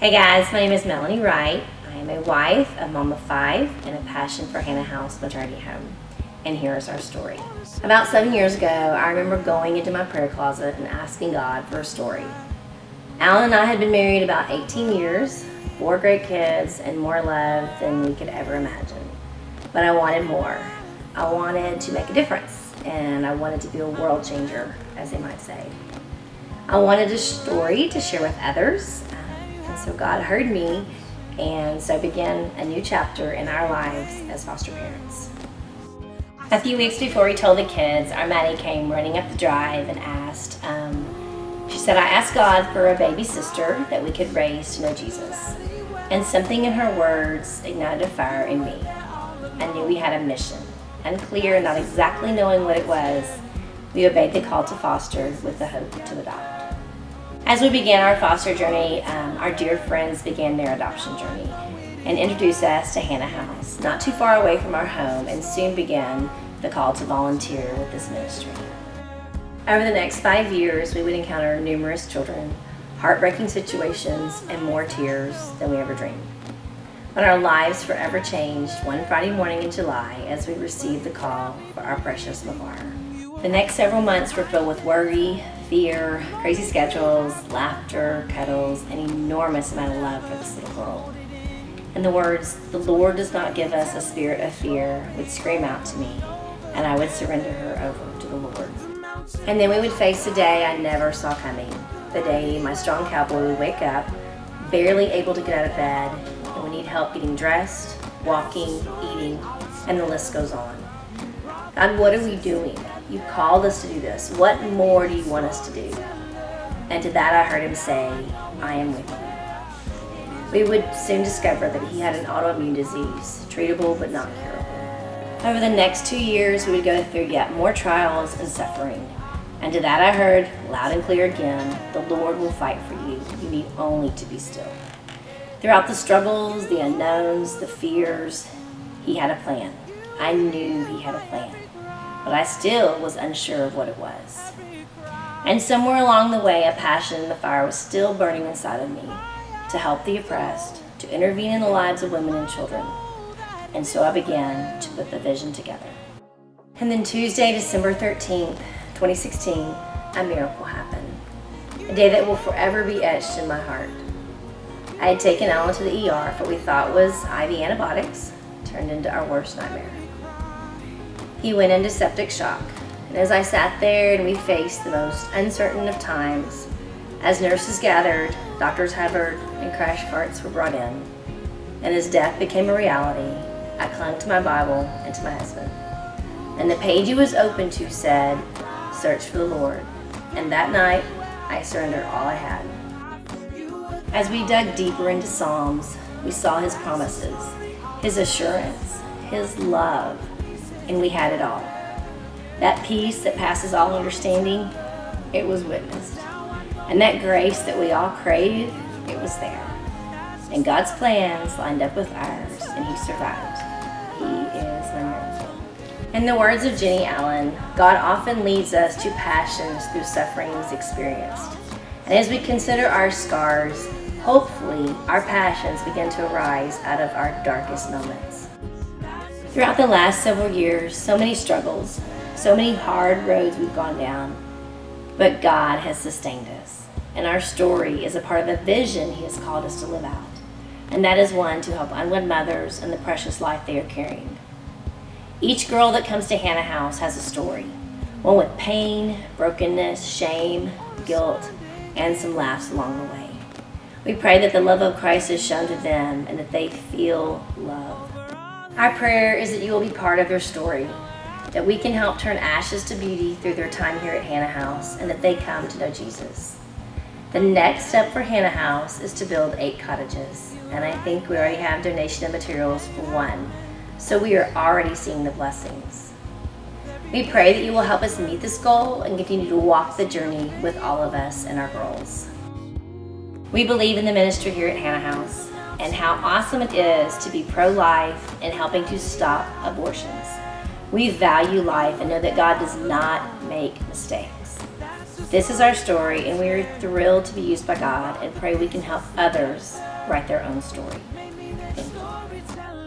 Hey guys, my name is Melanie Wright. I am a wife, a mom of 5, and a passion for Hanna House maternity home. And here's our story. About 7 years ago, I remember going into my prayer closet and asking God for a story. Alan and I had been married about 18 years, 4 great kids, and more love than we could ever imagine. But I wanted more. I wanted to make a difference, and I wanted to be a world changer, as they might say. I wanted a story to share with others, and so God heard me, and so began a new chapter in our lives as foster parents. A few weeks before we told the kids, our Maddie came running up the drive and asked, she said, I asked God for a baby sister that we could raise to know Jesus. And something in her words ignited a fire in me. I knew we had a mission. Unclear, not exactly knowing what it was, we obeyed the call to foster with the hope to adopt. As we began our foster journey, our dear friends began their adoption journey and introduced us to Hanna House, not too far away from our home, and soon began the call to volunteer with this ministry. Over the next 5 years, we would encounter numerous children, heartbreaking situations, and more tears than we ever dreamed. But our lives forever changed one Friday morning in July as we received the call for our precious McGuire. The next several months were filled with worry, fear, crazy schedules, laughter, cuddles, an enormous amount of love for this little girl. And the words, "The Lord does not give us a spirit of fear," would scream out to me, and I would surrender her over to the Lord. And then we would face a day I never saw coming. The day my strong cowboy would wake up, barely able to get out of bed, and would need help getting dressed, walking, eating, and the list goes on. God, what are we doing? You called us to do this. What more do you want us to do? And to that I heard him say, I am with you. We would soon discover that he had an autoimmune disease, treatable but not curable. Over the next 2 years, we would go through yet more trials and suffering. And to that I heard, loud and clear again, the Lord will fight for you. You need only to be still. Throughout the struggles, the unknowns, the fears, he had a plan. I knew he had a plan, but I still was unsure of what it was. And somewhere along the way, a passion and the fire was still burning inside of me to help the oppressed, to intervene in the lives of women and children. And so I began to put the vision together. And then Tuesday, December 13th, 2016, a miracle happened. A day that will forever be etched in my heart. I had taken Alan to the ER for what we thought was IV antibiotics, turned into our worst nightmare. He went into septic shock, and as I sat there and we faced the most uncertain of times, as nurses gathered, doctors hovered, and crash carts were brought in, and as death became a reality, I clung to my Bible and to my husband. And the page he was open to said, search for the Lord. And that night, I surrendered all I had. As we dug deeper into Psalms, we saw his promises, his assurance, his love, and we had it all. That peace that passes all understanding, it was witnessed. And that grace that we all crave, it was there. And God's plans lined up with ours, and he survived. He is my miracle. In the words of Jenny Allen, God often leads us to passions through sufferings experienced. And as we consider our scars, hopefully our passions begin to arise out of our darkest moments. Throughout the last several years, so many struggles, so many hard roads we've gone down, but God has sustained us. And our story is a part of the vision he has called us to live out. And that is one to help unwed mothers and the precious life they are carrying. Each girl that comes to Hanna House has a story, one with pain, brokenness, shame, guilt, and some laughs along the way. We pray that the love of Christ is shown to them and that they feel love. Our prayer is that you will be part of their story, that we can help turn ashes to beauty through their time here at Hanna House, and that they come to know Jesus. The next step for Hanna House is to build 8 cottages, and I think we already have donation of materials for 1, so we are already seeing the blessings. We pray that you will help us meet this goal and continue to walk the journey with all of us and our girls. We believe in the ministry here at Hanna House and how awesome it is to be pro-life and helping to stop abortions. We value life and know that God does not make mistakes. This is our story, and we are thrilled to be used by God and pray we can help others write their own story. Thank you.